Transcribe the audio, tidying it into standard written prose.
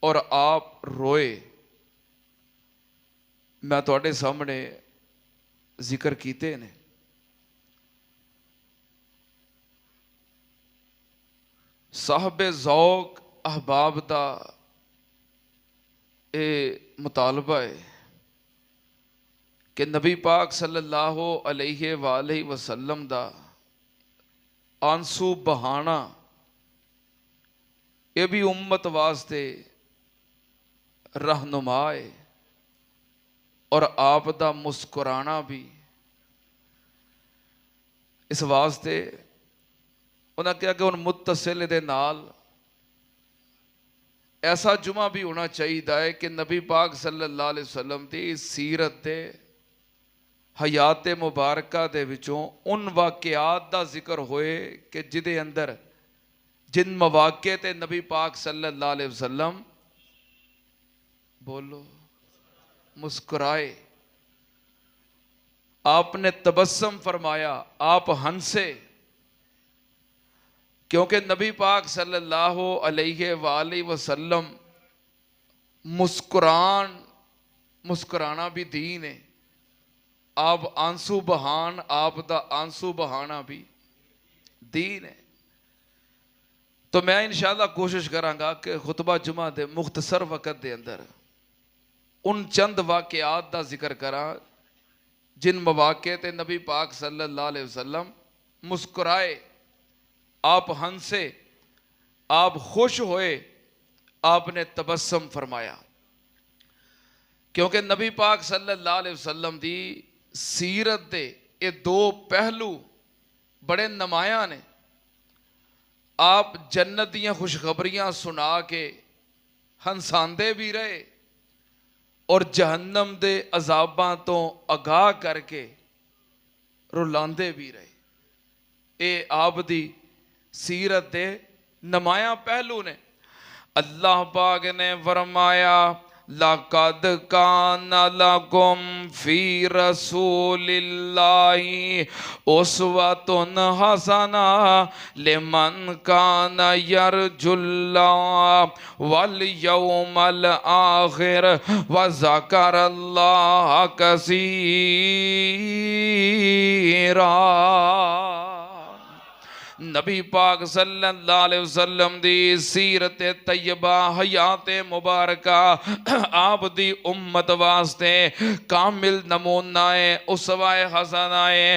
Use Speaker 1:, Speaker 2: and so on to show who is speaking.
Speaker 1: और आप रोए। मैं तुहाडे सामने जिक्र कीते ने। साहबे ज़ौक अहबाब दा ये मुतालबा है कि नबी पाक सल्लल्लाहु अलैहि वालैहि वसल्लम दा आंसू बहाना ये भी उम्मत वास्ते रहनुमा है, और आप दा मुस्कुराना भी। इस वास्ते उन्हें कहा कि उन मुत्तसिल दे नाल ऐसा जुमा भी होना चाहिए कि नबी पाक सल्लल्लाहु अलैहि वसल्लम की सीरत दे हयात मुबारका दे विचों उन वाक़यात दा जिक्र होए कि जिदे अंदर जिन मवाके ते नबी पाक सल्लल्लाहु अलैहि वसल्लम बोलो मुस्कुराए, आपने तबस्सुम फरमाया, आप हंसे। क्योंकि नबी पाक सल्लल्लाहु अलैहि वालैहि वसल्लम मुस्कुराना भी दीन है। आप आंसू बहान, आप दा आंसू बहाना भी दीन है। तो मैं इंशाअल्लाह कोशिश करांगा कि खुतबा जुमा दे मुख्तसर वक़्त दे अंदर उन चंद वाक़यात दा जिक्र करा जिन मवाके ते नबी पाक सल्लल्लाहु अलैहि वसल्लम मुस्कुराए, आप हंसे, आप खुश होए, आपने तबस्सुम फरमाया। क्योंकि नबी पाक सल्लल्लाहु अलैहि वसल्लम दी सीरत दे ये दो पहलू बड़े नुमाया ने। आप जन्नत दियां खुशखबरियां सुना के हंसांदे भी रहे और जहन्नम दे अजाबां तो आगाह करके रुलांदे भी रहे। ये आप दी सीरत दे नुमाया पहलू ने। अल्लाह पाक ने फरमाया, लक़द कान लकुम फी रसूलिल्लाहि उस्वतुन हसना लिमन कान यरजुल्लाह वल यौमल आखिर व ज़करल्लाह कसीरा। नबी पाक सल्लल्लाहु अलैहि वसल्लम दी सीरत तैयबा हयात मुबारका आप दी उम्मत वास्ते कामिल नमूना है, उसवा हसना है।